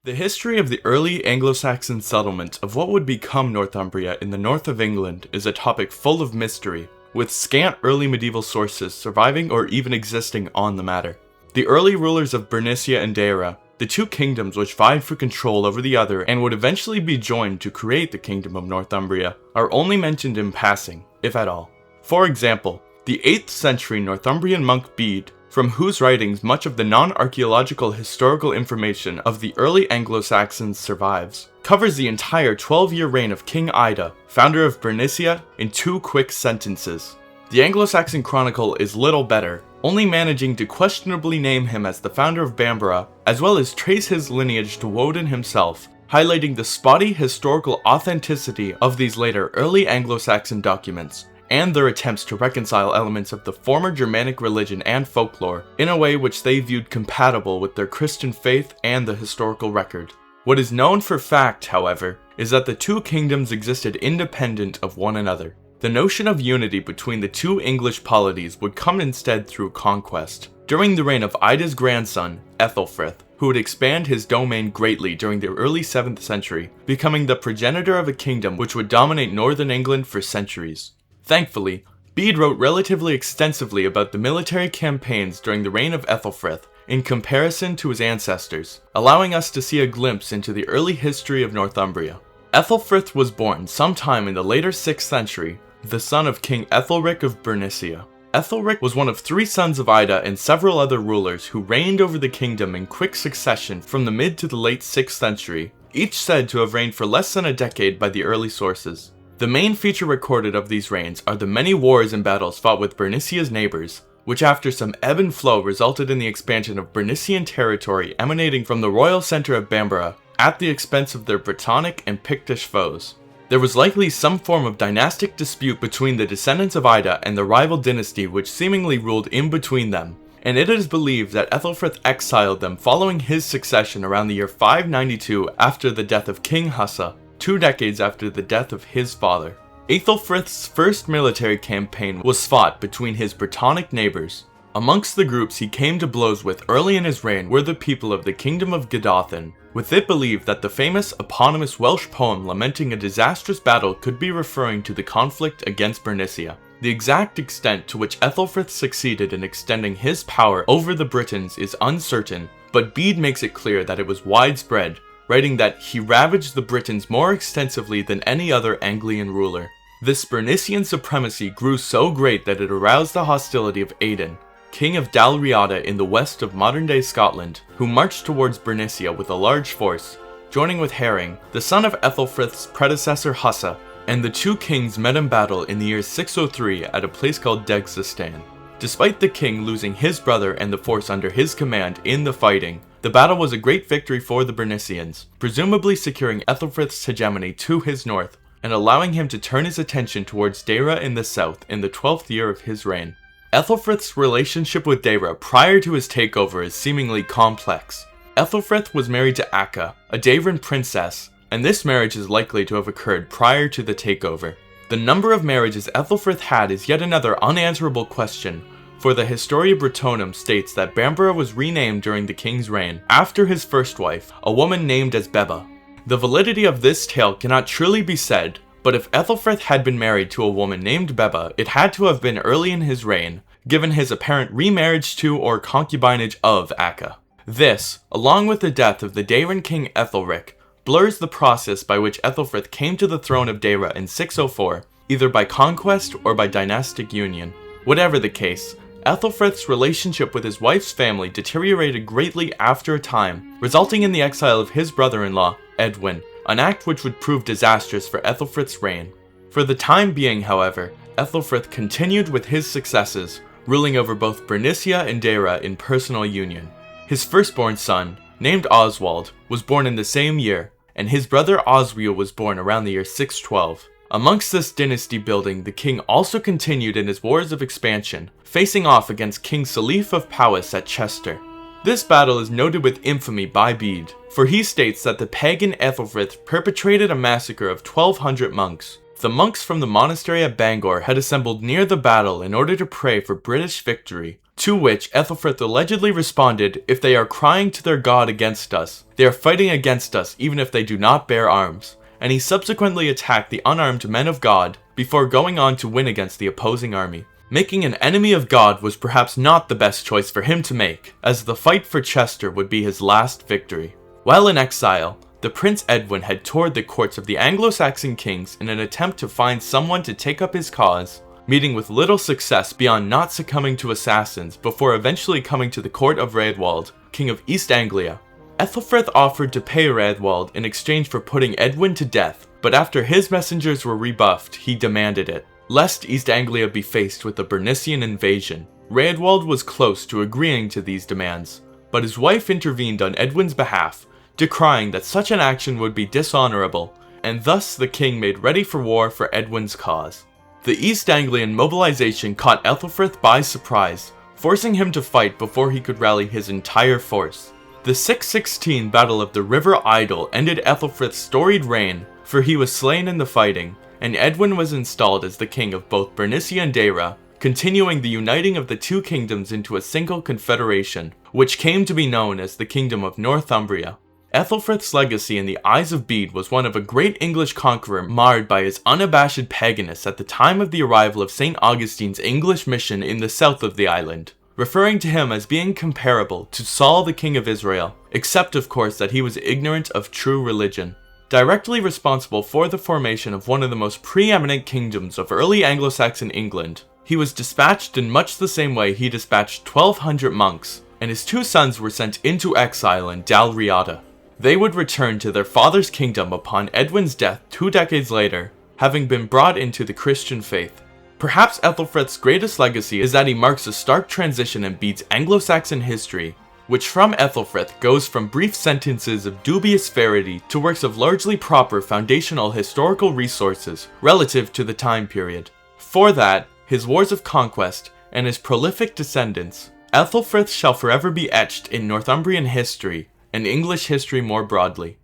The history of the early Anglo-Saxon settlement of what would become Northumbria in the north of England is a topic full of mystery, with scant early medieval sources surviving or even existing on the matter. The early rulers of Bernicia and Deira, the two kingdoms which vied for control over the other and would eventually be joined to create the Kingdom of Northumbria, are only mentioned in passing, if at all. For example, the 8th century Northumbrian monk Bede, from whose writings much of the non-archaeological historical information of the early Anglo-Saxons survives, covers the entire 12-year reign of King Ida, founder of Bernicia, in 2 quick sentences. The Anglo-Saxon chronicle is little better, only managing to questionably name him as the founder of Bamborough, as well as trace his lineage to Woden himself, highlighting the spotty historical authenticity of these later early Anglo-Saxon documents, and their attempts to reconcile elements of the former Germanic religion and folklore in a way which they viewed compatible with their Christian faith and the historical record. What is known for fact, however, is that the two kingdoms existed independent of one another. The notion of unity between the two English polities would come instead through conquest, during the reign of Ida's grandson, Aethelfrith, who would expand his domain greatly during the early 7th century, becoming the progenitor of a kingdom which would dominate northern England for centuries. Thankfully, Bede wrote relatively extensively about the military campaigns during the reign of Aethelfrith in comparison to his ancestors, allowing us to see a glimpse into the early history of Northumbria. Aethelfrith was born sometime in the later 6th century, the son of King Aethelfrith of Bernicia. Aethelfrith was one of 3 sons of Ida and several other rulers who reigned over the kingdom in quick succession from the mid to the late 6th century, each said to have reigned for less than a decade by the early sources. The main feature recorded of these reigns are the many wars and battles fought with Bernicia's neighbors, which after some ebb and flow resulted in the expansion of Bernician territory emanating from the royal centre of Bamborough at the expense of their Brittonic and Pictish foes. There was likely some form of dynastic dispute between the descendants of Ida and the rival dynasty which seemingly ruled in between them, and it is believed that Aethelfrith exiled them following his succession around the year 592 after the death of King Hussa, 2 decades after the death of his father. Aethelfrith's first military campaign was fought between his Brittonic neighbours. Amongst the groups he came to blows with early in his reign were the people of the Kingdom of Godolphin, with it believed that the famous eponymous Welsh poem lamenting a disastrous battle could be referring to the conflict against Bernicia. The exact extent to which Aethelfrith succeeded in extending his power over the Britons is uncertain, but Bede makes it clear that it was widespread, writing that he ravaged the Britons more extensively than any other Anglian ruler. This Bernician supremacy grew so great that it aroused the hostility of Aidan, king of Dalriada in the west of modern-day Scotland, who marched towards Bernicia with a large force, joining with Herring, the son of Aethelfrith's predecessor Hussa, and the two kings met in battle in the year 603 at a place called Degsastan. Despite the king losing his brother and the force under his command in the fighting, the battle was a great victory for the Bernicians, presumably securing Aethelfrith's hegemony to his north, and allowing him to turn his attention towards Deira in the south in the 12th year of his reign. Aethelfrith's relationship with Deira prior to his takeover is seemingly complex. Aethelfrith was married to Acca, a Deiran princess, and this marriage is likely to have occurred prior to the takeover. The number of marriages Aethelfrith had is yet another unanswerable question, for the Historia Britonum states that Bamborough was renamed during the king's reign after his first wife, a woman named as Bede. The validity of this tale cannot truly be said, but if Aethelfrith had been married to a woman named Bede, it had to have been early in his reign, given his apparent remarriage to or concubinage of Acca. This, along with the death of the Deiran king Aethelric, blurs the process by which Aethelfrith came to the throne of Deira in 604, either by conquest or by dynastic union. Whatever the case, Aethelfrith's relationship with his wife's family deteriorated greatly after a time, resulting in the exile of his brother-in-law, Edwin, an act which would prove disastrous for Aethelfrith's reign. For the time being, however, Aethelfrith continued with his successes, ruling over both Bernicia and Deira in personal union. His firstborn son, named Oswald, was born in the same year, and his brother Oswiu was born around the year 612. Amongst this dynasty building, the king also continued in his wars of expansion, facing off against King Salif of Powys at Chester. This battle is noted with infamy by Bede, for he states that the pagan Aethelfrith perpetrated a massacre of 1,200 monks, The monks from the monastery at Bangor had assembled near the battle in order to pray for British victory, to which Aethelfrith allegedly responded, "If they are crying to their god against us, they are fighting against us even if they do not bear arms," and he subsequently attacked the unarmed men of God before going on to win against the opposing army. Making an enemy of God was perhaps not the best choice for him to make, as the fight for Chester would be his last victory. While in exile, the Prince Edwin had toured the courts of the Anglo-Saxon kings in an attempt to find someone to take up his cause, meeting with little success beyond not succumbing to assassins before eventually coming to the court of Raedwald, King of East Anglia. Aethelfrith offered to pay Raedwald in exchange for putting Edwin to death, but after his messengers were rebuffed, he demanded it, lest East Anglia be faced with a Bernician invasion. Raedwald was close to agreeing to these demands, but his wife intervened on Edwin's behalf, decrying that such an action would be dishonorable, and thus the king made ready for war for Edwin's cause. The East Anglian mobilization caught Aethelfrith by surprise, forcing him to fight before he could rally his entire force. The 616 Battle of the River Idle ended Aethelfrith's storied reign, for he was slain in the fighting, and Edwin was installed as the king of both Bernicia and Deira, continuing the uniting of the two kingdoms into a single confederation, which came to be known as the Kingdom of Northumbria. Aethelfrith's legacy in the eyes of Bede was one of a great English conqueror marred by his unabashed paganism at the time of the arrival of St. Augustine's English mission in the south of the island, referring to him as being comparable to Saul the king of Israel, except of course that he was ignorant of true religion. Directly responsible for the formation of one of the most preeminent kingdoms of early Anglo-Saxon England, he was dispatched in much the same way he dispatched 1,200 monks, and his two sons were sent into exile in Dalriada. They would return to their father's kingdom upon Edwin's death 2 decades later, having been brought into the Christian faith. Perhaps Aethelfrith's greatest legacy is that he marks a stark transition in Bede's Anglo-Saxon history, which from Aethelfrith goes from brief sentences of dubious verity to works of largely proper foundational historical resources relative to the time period. For that, his wars of conquest, and his prolific descendants, Aethelfrith shall forever be etched in Northumbrian history, and English history more broadly.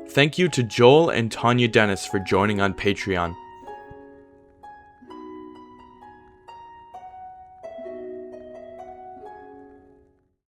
Thank you to Joel and Tanya Dennis for joining on Patreon.